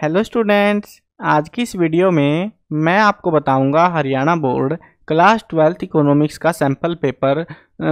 Hello students, आज की इस वीडियो में मैं आपको बताऊंगा Haryana board class 12th economics का सैम्पल पेपर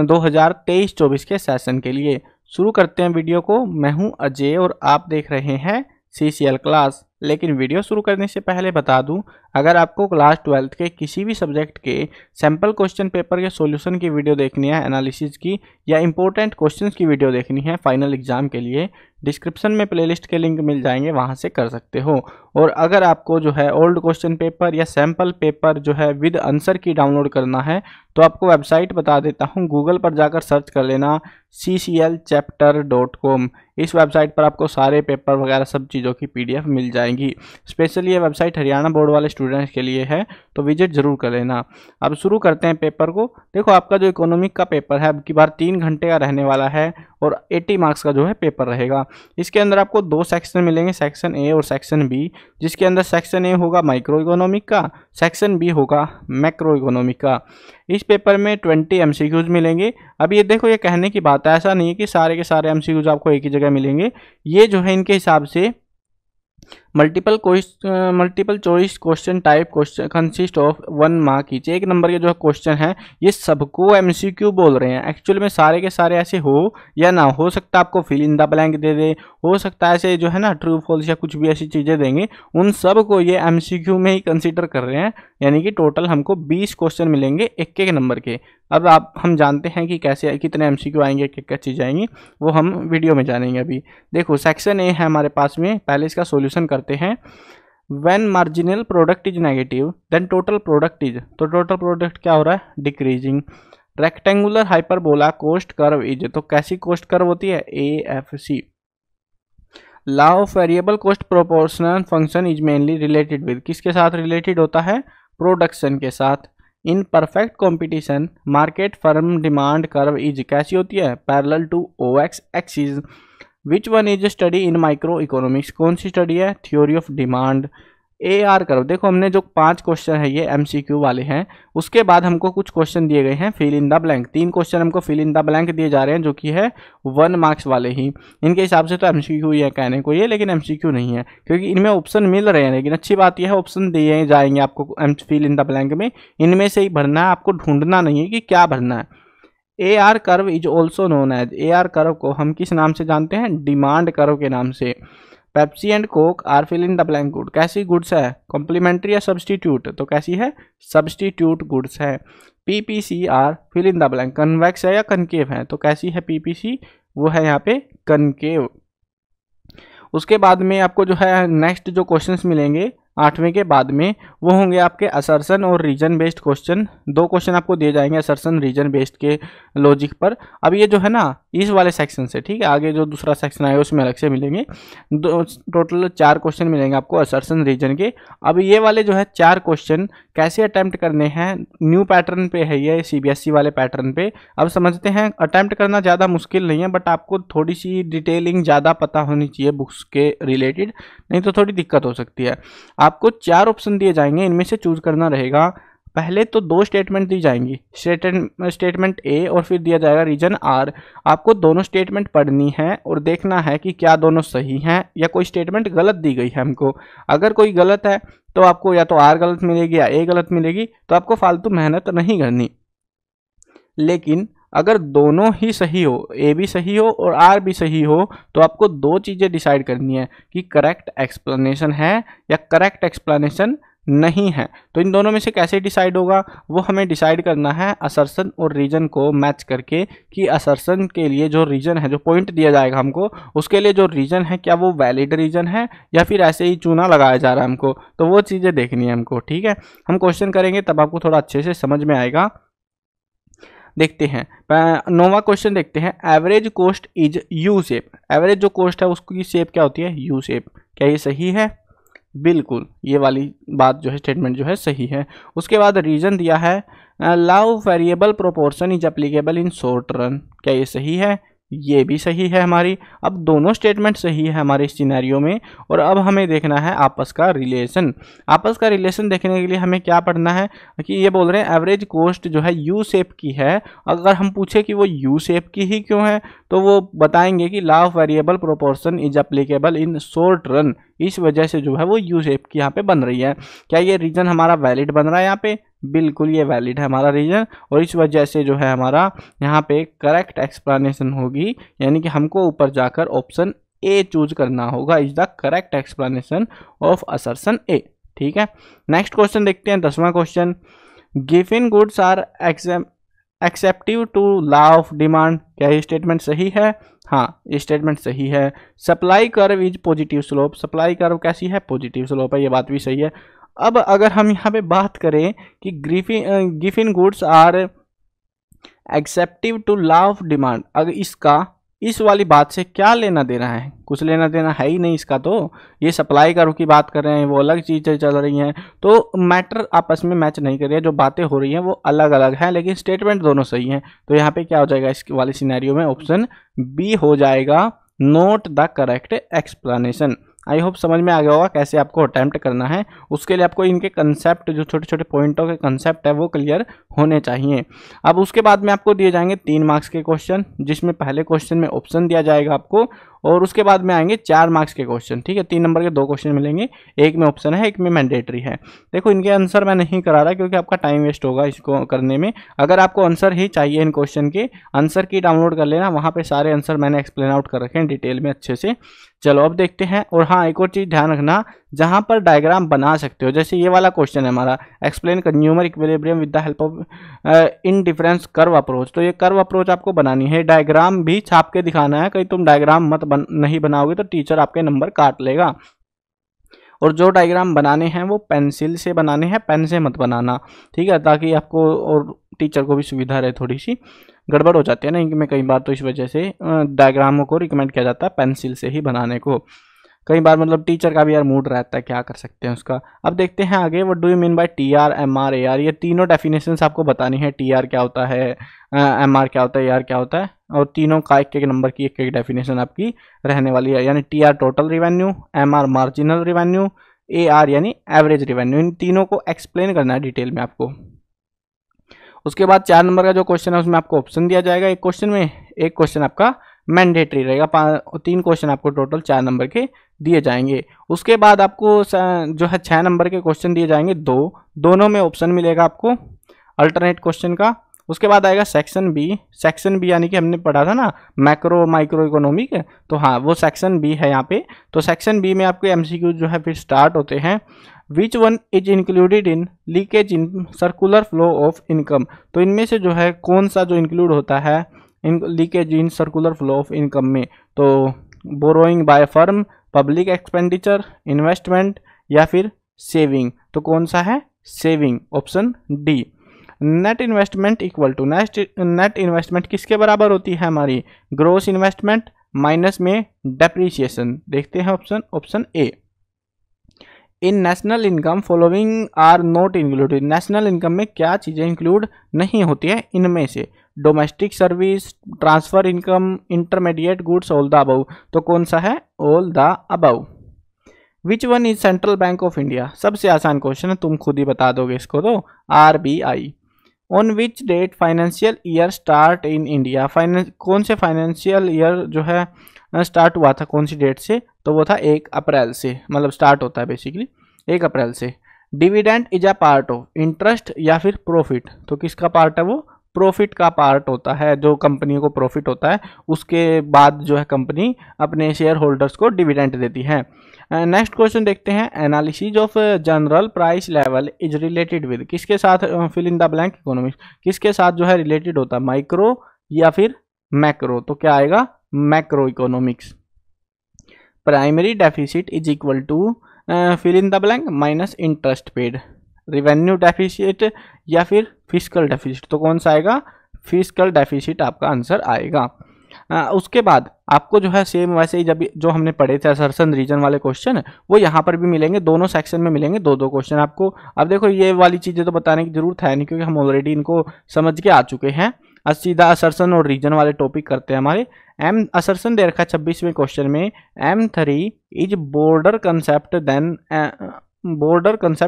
2023-24 के सेशन के लिए। शुरू करते हैं वीडियो को। मैं हूं अजय और आप देख रहे हैं CCL क्लास। लेकिन वीडियो शुरू करने से पहले बता दूं, अगर आपको क्लास 12th के किसी भी सब्जेक्ट के सैम्पल क्वेश्चन पेपर के सॉल्यूशन की वीडियो देखनी है, एनालिसिस की या इंपॉर्टेंट क्वेश्चंस की वीडियो देखनी है फाइनल एग्जाम के लिए, डिस्क्रिप्शन में प्लेलिस्ट के लिंक मिल जाएंगे, वहां से कर सकते हो। और अगर आपको जो है ओल्ड क्वेश्चन पेपर या सैम्पल पेपर जो है विद आंसर की डाउनलोड करना है तो आपको वेबसाइट बता देता हूँ। गूगल पर जाकर सर्च कर लेना cclchapter.com। इस वेबसाइट पर आपको सारे पेपर वगैरह सब चीज़ों की PDF मिल जाएंगी। स्पेशली ये वेबसाइट हरियाणा बोर्ड वाले स्टूडेंट्स के लिए है, तो विजिट जरूर कर लेना। अब शुरू करते हैं पेपर को। देखो, आपका जो इकोनॉमिक का पेपर है अब की बार 3 घंटे का रहने वाला है और 80 मार्क्स का जो है पेपर रहेगा। इसके अंदर आपको 2 सेक्शन मिलेंगे, सेक्शन ए और सेक्शन बी, जिसके अंदर सेक्शन ए होगा माइक्रो इकोनॉमिक का, सेक्शन बी होगा मैक्रो इकोनॉमिक का। इस पेपर में 20 MCQs मिलेंगे। अब ये देखो, ये कहने की बात है, ऐसा नहीं है कि सारे के सारे MCQs आपको एक ही जगह मिलेंगे। ये जो है इनके हिसाब से multiple choice question type question consist of 1 mark each. 1 number के जो क्वेश्चन है ये सबको MCQ बोल रहे हैं। एक्चुअल में सारे के सारे ऐसे हो या ना हो सकता है आपको फिल इन द ब्लैंक दे दे, हो सकता है ऐसे जो है ना ट्रू फॉल्स या कुछ भी ऐसी चीज़ें देंगे। उन सब को ये MCQ में ही कंसिडर कर रहे हैं, यानी कि टोटल हमको 20 क्वेश्चन मिलेंगे 1-1 नंबर के। अब हम जानते हैं कि कैसे कितने MCQ आएंगे, क्या चीज़ आएंगी, वो हम वीडियो में जानेंगे। अभी देखो, सेक्शन ए है हमारे पास में, पहले इसका सॉल्यूशन करते हैं। When marginal product is negative then total product is, तो टोटल प्रोडक्ट क्या हो रहा है, decreasing. Rectangular hyperbola cost curve is, तो कैसी कोस्ट कर्व होती है, AFC। Law of variable cost proportional function is mainly related with, किसके साथ रिलेटेड होता है, प्रोडक्शन के साथ। In perfect competition market firm demand curve is, कैसी होती है, parallel to OX axis. Which one is study in micro economics, कौन सी स्टडी है, theory of demand. AR curve, देखो हमने जो 5 क्वेश्चन है ये MCQ वाले हैं। उसके बाद हमको कुछ क्वेश्चन दिए गए हैं fill in the blank. 3 question हमको फिल इन द ब्लैंक दिए जा रहे हैं, जो कि है 1 मार्क्स वाले ही। इनके हिसाब से तो MCQ ही है कहने को ये, लेकिन MCQ नहीं है क्योंकि इनमें ऑप्शन मिल रहे हैं। लेकिन अच्छी बात यह है ऑप्शन दिए जाएंगे आपको फिल इन द ब्लैंक में, इनमें से ही भरना है, आपको ढूंढना नहीं है कि क्या भरना है। AR curve is also known as, AR curve को हम किस नाम से जानते हैं, डिमांड कर्व के नाम से। Pepsi and Coke are fill in the blank good, कैसी गुड्स है, कॉम्प्लीमेंट्री या सब्सटीट्यूट, तो कैसी है, सब्सटीट्यूट गुड्स है। PPC are fill in the blank, convex है या कनकेव है, तो कैसी है PPC, वो है यहाँ पे कनकेव। उसके बाद में आपको जो है नेक्स्ट जो क्वेश्चंस मिलेंगे 8वें के बाद में, वो होंगे आपके असर्शन और रीजन बेस्ड क्वेश्चन। 2 क्वेश्चन आपको दिए जाएंगे असर्शन रीजन बेस्ड के लॉजिक पर। अब ये जो है ना इस वाले सेक्शन से, ठीक है, आगे जो दूसरा सेक्शन आएगा उसमें अलग से मिलेंगे। टोटल 4 क्वेश्चन मिलेंगे आपको असर्शन रीजन के। अब ये वाले जो है 4 क्वेश्चन कैसे अटैम्प्ट करने हैं, न्यू पैटर्न पे है ये, CBSE वाले पैटर्न पे। अब समझते हैं, अटैम्प्ट करना ज़्यादा मुश्किल नहीं है, बट आपको थोड़ी सी डिटेलिंग ज़्यादा पता होनी चाहिए बुक्स के रिलेटेड, नहीं तो थोड़ी दिक्कत हो सकती है। आपको 4 ऑप्शन दिए जाएंगे, इनमें से चूज करना रहेगा। पहले तो 2 स्टेटमेंट दी जाएंगी, स्टेटमेंट A और फिर दिया जाएगा रीजन R। आपको दोनों स्टेटमेंट पढ़नी है और देखना है कि क्या दोनों सही हैं या कोई स्टेटमेंट गलत दी गई है हमको। अगर कोई गलत है तो आपको या तो R गलत मिलेगी या A गलत मिलेगी, तो आपको फालतू मेहनत नहीं करनी। लेकिन अगर दोनों ही सही हो, A भी सही हो और R भी सही हो, तो आपको 2 चीज़ें डिसाइड करनी है कि करेक्ट एक्सप्लेनेशन है या करेक्ट एक्सप्लेनेशन नहीं है। तो इन दोनों में से कैसे डिसाइड होगा, वो हमें डिसाइड करना है असर्शन और रीजन को मैच करके, कि असर्शन के लिए जो रीजन है, जो पॉइंट दिया जाएगा हमको, उसके लिए जो रीजन है क्या वो वैलिड रीजन है या फिर ऐसे ही चूना लगाया जा रहा है हमको। तो वो चीज़ें देखनी है हमको, ठीक है। हम क्वेश्चन करेंगे तब आपको थोड़ा अच्छे से समझ में आएगा। देखते हैं 9वां क्वेश्चन देखते हैं। Average cost is U shape, average जो कोस्ट है उसकी शेप क्या होती है, U शेप। क्या ये सही है, बिल्कुल, ये वाली बात जो है स्टेटमेंट जो है सही है। उसके बाद रीजन दिया है law of variable proportion is applicable in short run, क्या ये सही है, ये भी सही है हमारी। अब दोनों स्टेटमेंट सही है हमारे इस सिनेरियो में। और अब हमें देखना है आपस का रिलेशन। आपस का रिलेशन देखने के लिए हमें क्या पढ़ना है कि ये बोल रहे हैं एवरेज कॉस्ट जो है यू शेप की है। अगर हम पूछे कि वो यू शेप की ही क्यों है, तो वो बताएंगे कि law of variable proportion is applicable in short run. इस वजह से जो है वो यू शेप की यहाँ पे बन रही है। क्या ये रीजन हमारा वैलिड बन रहा है यहाँ पे? बिल्कुल ये वैलिड है हमारा रीजन। और इस वजह से जो है हमारा यहाँ पे करेक्ट एक्सप्लेनेशन होगी, यानी कि हमको ऊपर जाकर ऑप्शन ए चूज करना होगा। Is the correct explanation of assertion A. ठीक है, नेक्स्ट क्वेश्चन देखते हैं, 10वां question. Given goods are exceptive to law of demand. क्या ये स्टेटमेंट सही है? हाँ, ये स्टेटमेंट सही है। Supply curve is positive slope. Supply curve कैसी है? पॉजिटिव स्लोप है, ये बात भी सही है। अब अगर हम यहाँ पे बात करें कि given goods are exceptive to law of demand, अगर इसका इस वाली बात से क्या लेना देना है? कुछ लेना देना है ही नहीं इसका। तो ये सप्लाई कर्व की बात कर रहे हैं, वो अलग चीज़ें चल रही हैं, तो मैटर आपस में मैच नहीं कर रही है। जो बातें हो रही हैं वो अलग अलग हैं, लेकिन स्टेटमेंट दोनों सही हैं। तो यहाँ पे क्या हो जाएगा इस वाले सिनेरियो में? ऑप्शन बी हो जाएगा, note the correct explanation. I hope समझ में आ गया होगा कैसे आपको अटेम्प्ट करना है। उसके लिए आपको इनके कंसेप्ट, जो छोटे छोटे पॉइंटों के कंसेप्ट है, वो क्लियर होने चाहिए। अब उसके बाद में आपको दिए जाएंगे 3 मार्क्स के क्वेश्चन, जिसमें पहले क्वेश्चन में ऑप्शन दिया जाएगा आपको, और उसके बाद में आएंगे 4 मार्क्स के क्वेश्चन। ठीक है, 3 नंबर के 2 क्वेश्चन मिलेंगे, एक में ऑप्शन है, एक में मैंडेटरी है। देखो इनके आंसर मैं नहीं करा रहा क्योंकि आपका टाइम वेस्ट होगा इसको करने में। अगर आपको आंसर ही चाहिए इन क्वेश्चन के, आंसर की डाउनलोड कर लेना, वहाँ पे सारे आंसर मैंने एक्सप्लेन आउट कर रखे हैं डिटेल में अच्छे से। चलो अब देखते हैं। और हाँ, एक और चीज़ ध्यान रखना, जहाँ पर डायग्राम बना सकते हो, जैसे ये वाला क्वेश्चन है हमारा, explain consumer equilibrium with the help of indifference curve approach. तो ये कर्व अप्रोच आपको बनानी है, डायग्राम भी छाप के दिखाना है। कहीं तुम डायग्राम नहीं बनाओगे तो टीचर आपके नंबर काट लेगा। और जो डायग्राम बनाने हैं वो पेंसिल से बनाने हैं, पेन से मत बनाना। ठीक है, ताकि आपको और टीचर को भी सुविधा रहे। थोड़ी सी गड़बड़ हो जाती है ना इनमें कई बार, तो इस वजह से डायग्रामों को रिकमेंड किया जाता है पेंसिल से ही बनाने को। कई बार मतलब टीचर का भी यार मूड रहता है, क्या कर सकते हैं उसका। अब देखते हैं आगे, what do you mean by T R, M R, A R. ये तीनों डेफिनेशंस आपको बतानी है। टी आर क्या होता है, एम आर क्या होता है, ए आर क्या होता है, और तीनों का एक एक नंबर की एक एक डेफिनेशन आपकी रहने वाली है। यानी T R total revenue, M R marginal revenue, A R यानी एवरेज रिवेन्यू। इन तीनों को एक्सप्लेन करना है डिटेल में आपको। उसके बाद 4 नंबर का जो क्वेश्चन है उसमें आपको ऑप्शन दिया जाएगा एक क्वेश्चन में, एक क्वेश्चन आपका मैंडेटरी रहेगा। 3 क्वेश्चन आपको टोटल 4 नंबर के दिए जाएंगे। उसके बाद आपको जो है 6 नंबर के क्वेश्चन दिए जाएंगे, दोनों में ऑप्शन मिलेगा आपको अल्टरनेट क्वेश्चन का। उसके बाद आएगा सेक्शन बी। सेक्शन बी यानी कि हमने पढ़ा था ना मैक्रो माइक्रो इकोनॉमिक, तो हाँ वो सेक्शन बी है यहाँ पे। तो सेक्शन बी में आपके एमसीक्यू जो है फिर स्टार्ट होते हैं। विच one is included in leakage in circular flow of income. तो इनमें से जो है कौन सा जो इंक्लूड होता है in leakage in circular flow of income में? तो borrowing by firm, public expenditure, investment या फिर सेविंग। तो कौन सा है? Saving, option D. Net investment equal to, net investment किसके बराबर होती है हमारी? ग्रोस इन्वेस्टमेंट माइनस में डेप्रीसिएशन। देखते हैं option A. In national income following are not included. National income में क्या चीज़ें इंक्लूड नहीं होती है इनमें से? Domestic service, transfer income, intermediate goods, all the above. तो कौन सा है? All the above. Which one is central bank of India. सबसे आसान क्वेश्चन है, तुम खुद ही बता दोगे इसको। तो RBI। On which date financial year start in India. कौन से फाइनेंशियल ईयर जो है स्टार्ट हुआ था, कौन सी डेट से? तो वो था 1 अप्रैल से, मतलब स्टार्ट होता है बेसिकली 1 अप्रैल से। Dividend is a part of interest या फिर प्रॉफिट। तो किसका पार्ट है वो? प्रॉफिट का पार्ट होता है। जो कंपनियों को प्रॉफिट होता है उसके बाद जो है कंपनी अपने शेयर होल्डर्स को डिविडेंड देती है। नेक्स्ट क्वेश्चन देखते हैं। Analysis of general price level is related with. किसके साथ? Fill in the blank economics. किसके साथ जो है रिलेटेड होता है? माइक्रो या फिर मैक्रो। तो क्या आएगा? Macro economics. Primary deficit is equal to fill in the blank minus interest paid. Revenue deficit या फिर फिस्कल डेफिसिट। तो कौन सा आएगा? फिस्कल डेफिसिट आपका आंसर आएगा। उसके बाद आपको जो है सेम वैसे ही जब जो हमने पढ़े थे असर्शन रीजन वाले क्वेश्चन, वो यहाँ पर भी मिलेंगे। दोनों सेक्शन में मिलेंगे 2-2 क्वेश्चन आपको। अब देखो ये वाली चीज़ें तो बताने की जरूरत है नहीं क्योंकि हम ऑलरेडी इनको समझ के आ चुके हैं। अब सीधा असर्शन और रीजन वाले टॉपिक करते हैं हमारे। एम असर्शन दे रखा है 26वें क्वेश्चन में, M3 is border concept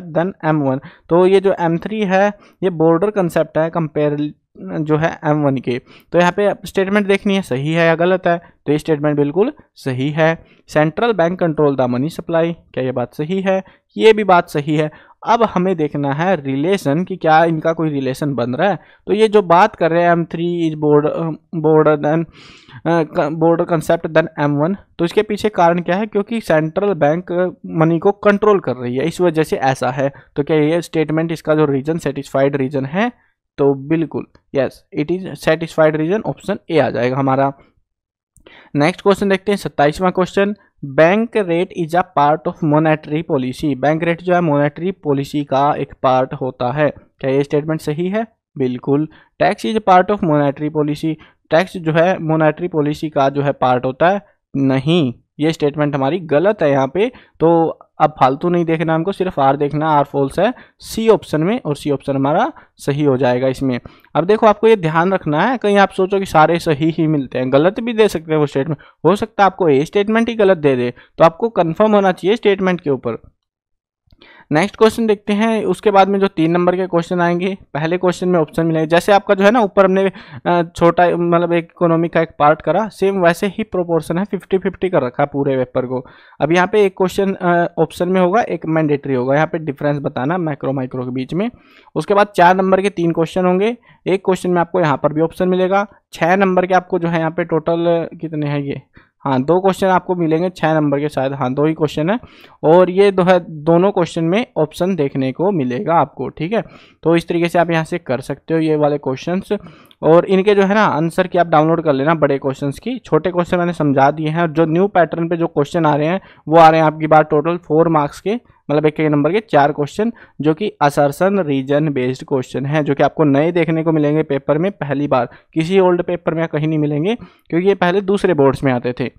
then M1। तो ये जो M3 है ये बोर्डर कंसेप्ट है कंपेयर जो है M1 के। तो यहाँ पे स्टेटमेंट देखनी है सही है या गलत है, तो ये स्टेटमेंट बिल्कुल सही है। Central bank control the money supply, क्या ये बात सही है? ये भी बात सही है। अब हमें देखना है रिलेशन कि क्या इनका कोई रिलेशन बन रहा है। तो ये जो बात कर रहे हैं M3 is border concept then M1, तो इसके पीछे कारण क्या है? क्योंकि सेंट्रल बैंक मनी को कंट्रोल कर रही है, इस वजह से ऐसा है। तो क्या ये स्टेटमेंट इसका जो रीजन सेटिस्फाइड रीजन है? तो बिल्कुल yes, it is satisfied reason, option A आ जाएगा हमारा। नेक्स्ट क्वेश्चन देखते हैं 27वां question. Bank rate is a part of monetary policy. Bank rate जो है मॉनेटरी पॉलिसी का एक पार्ट होता है, क्या ये स्टेटमेंट सही है? बिल्कुल। Tax is part of monetary policy, tax जो है मॉनेटरी पॉलिसी का जो है पार्ट होता है? नहीं, ये स्टेटमेंट हमारी गलत है यहाँ पे। तो अब फालतू नहीं देखना हमको, सिर्फ आर देखना, आर फॉल्स है सी ऑप्शन में, और सी ऑप्शन हमारा सही हो जाएगा इसमें। अब देखो आपको ये ध्यान रखना है, कहीं आप सोचो कि सारे सही ही मिलते हैं, गलत भी दे सकते हैं वो स्टेटमेंट, हो सकता है आपको ये स्टेटमेंट ही गलत दे दे, तो आपको कंफर्म होना चाहिए स्टेटमेंट के ऊपर। नेक्स्ट क्वेश्चन देखते हैं, उसके बाद में जो 3 नंबर के क्वेश्चन आएंगे, पहले क्वेश्चन में ऑप्शन मिलेगा, जैसे आपका जो है ना ऊपर हमने छोटा मतलब एक इकोनॉमी का एक पार्ट करा, सेम वैसे ही प्रोपोर्शन है, 50-50 कर रखा है पूरे पेपर को। अब यहाँ पे एक क्वेश्चन ऑप्शन में होगा, एक मैंडेटरी होगा, यहाँ पे डिफरेंस बताना मैक्रो माइक्रो के बीच में। उसके बाद 4 नंबर के 3 क्वेश्चन होंगे, एक क्वेश्चन में आपको यहाँ पर भी ऑप्शन मिलेगा। 6 नंबर के आपको जो है यहाँ पे टोटल कितने हैं ये, हाँ 2 क्वेश्चन आपको मिलेंगे 6 नंबर के, शायद हाँ 2 ही क्वेश्चन है, और ये दोनों क्वेश्चन में ऑप्शन देखने को मिलेगा आपको, ठीक है। तो इस तरीके से आप यहाँ से कर सकते हो ये वाले क्वेश्चंस, और इनके जो है ना आंसर की आप डाउनलोड कर लेना बड़े क्वेश्चंस की, छोटे क्वेश्चन मैंने समझा दिए हैं। और जो न्यू पैटर्न पे जो क्वेश्चन आ रहे हैं वो आ रहे हैं आपकी बात टोटल 4 मार्क्स के, मतलब एक नंबर के 4 क्वेश्चन, जो कि असर्शन रीजन बेस्ड क्वेश्चन है, जो कि आपको नए देखने को मिलेंगे पेपर में, पहली बार, किसी ओल्ड पेपर में कहीं नहीं मिलेंगे, क्योंकि ये पहले दूसरे बोर्ड्स में आते थे।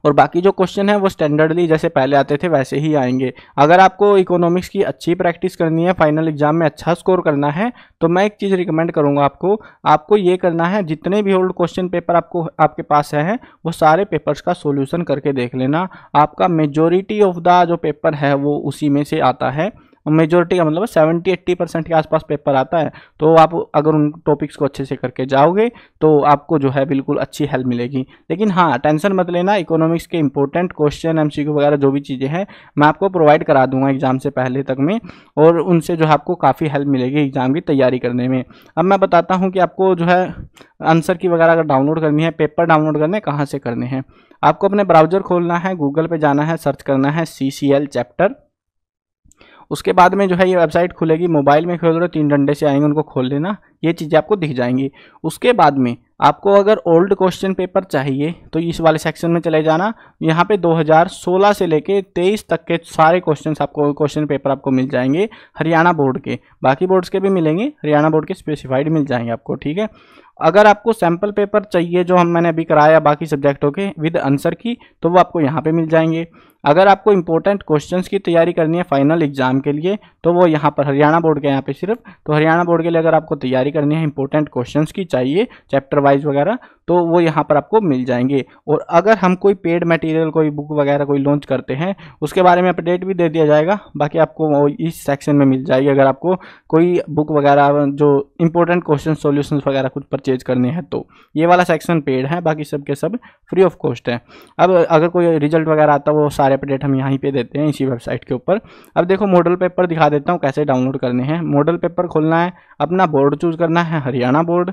और बाकी जो क्वेश्चन है वो स्टैंडर्डली जैसे पहले आते थे वैसे ही आएंगे। अगर आपको इकोनॉमिक्स की अच्छी प्रैक्टिस करनी है, फाइनल एग्जाम में अच्छा स्कोर करना है, तो मैं एक चीज़ रिकमेंड करूंगा आपको ये करना है, जितने भी ओल्ड क्वेश्चन पेपर आपके पास हैं वो सारे पेपर्स का सोल्यूशन करके देख लेना। आपका मेजोरिटी ऑफ द जो पेपर है वो उसी में से आता है, मेजोरिटी का मतलब 70-80% के आसपास पेपर आता है। तो आप अगर उन टॉपिक्स को अच्छे से करके जाओगे तो आपको जो है बिल्कुल अच्छी हेल्प मिलेगी। लेकिन हाँ टेंशन मत लेना, इकोनॉमिक्स के इंपॉर्टेंट क्वेश्चन MCQ वगैरह जो भी चीज़ें हैं मैं आपको प्रोवाइड करा दूंगा एग्जाम से पहले तक में, और उनसे जो है आपको काफ़ी हेल्प मिलेगी एग्जाम की तैयारी करने में। अब मैं बताता हूँ कि आपको जो है आंसर की वगैरह अगर डाउनलोड करनी है, पेपर डाउनलोड करने कहाँ से करने हैं। आपको अपने ब्राउजर खोलना है, गूगल पे जाना है, सर्च करना है CCL चैप्टर। उसके बाद में जो है ये वेबसाइट खुलेगी, मोबाइल में खोल रहे हो 3 डंडे से आएंगे, उनको खोल लेना, ये चीज़ें आपको दिख जाएंगी। उसके बाद में आपको अगर ओल्ड क्वेश्चन पेपर चाहिए तो इस वाले सेक्शन में चले जाना, यहाँ पे 2016 से लेके 23 तक के सारे क्वेश्चन पेपर आपको मिल जाएंगे हरियाणा बोर्ड के, बाकी बोर्ड्स के भी मिलेंगे, हरियाणा बोर्ड के स्पेसिफाइड मिल जाएंगे आपको, ठीक है। अगर आपको सैम्पल पेपर चाहिए जो मैंने अभी कराया बाकी सब्जेक्टों के विद आंसर की, तो वो आपको यहाँ पे मिल जाएंगे। अगर आपको इंपॉर्टेंट क्वेश्चंस की तैयारी करनी है फाइनल एग्जाम के लिए, तो वो यहाँ पर हरियाणा बोर्ड के यहाँ पे सिर्फ, तो हरियाणा बोर्ड के लिए अगर आपको तैयारी करनी है इंपॉर्टेंट क्वेश्चंस की चाहिए चैप्टर वाइज वगैरह, तो वो यहाँ पर आपको मिल जाएंगे। और अगर हम कोई पेड मटेरियल, कोई बुक वगैरह कोई लॉन्च करते हैं, उसके बारे में अपडेट भी दे दिया जाएगा, बाकी आपको इस सेक्शन में मिल जाएगी। अगर आपको कोई बुक वगैरह जो इंपॉर्टेंट क्वेश्चन सॉल्यूशंस वगैरह कुछ परचेज करने हैं, तो ये वाला सेक्शन पेड है, बाकी सब के सब फ्री ऑफ कॉस्ट है। अब अगर कोई रिजल्ट वगैरह आता है वो सारे अपडेट हम यहीं पे देते हैं इसी वेबसाइट के ऊपर। अब देखो मॉडल पेपर दिखा देता हूँ कैसे डाउनलोड करने हैं। मॉडल पेपर खोलना है, अपना बोर्ड चूज करना है हरियाणा बोर्ड,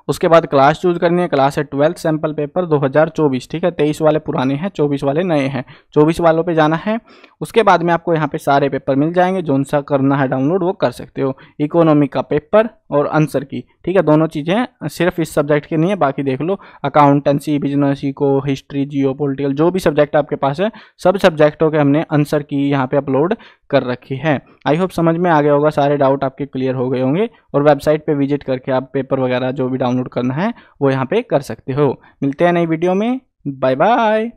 उसके बाद क्लास चूज करनी है, क्लास है 12th सैंपल पेपर 2024, ठीक है। 23 वाले पुराने हैं, 24 वाले नए हैं, 24 वालों पे जाना है। उसके बाद में आपको यहाँ पे सारे पेपर मिल जाएंगे, जो सा करना है डाउनलोड वो कर सकते हो। इकोनॉमिक का पेपर और आंसर की, ठीक है, दोनों चीज़ें सिर्फ इस सब्जेक्ट की नहीं है, बाकी देख लो accountancy, business, eco, history, geo political, जो भी सब्जेक्ट आपके पास है सब सब्जेक्टों के हमने आंसर की यहाँ पे अपलोड कर रखी है। आई होप समझ में आ गया होगा, सारे डाउट आपके क्लियर हो गए होंगे, और वेबसाइट पे विजिट करके आप पेपर वगैरह जो भी डाउनलोड करना है वो यहाँ पे कर सकते हो। मिलते हैं नई वीडियो में, बाय बाय।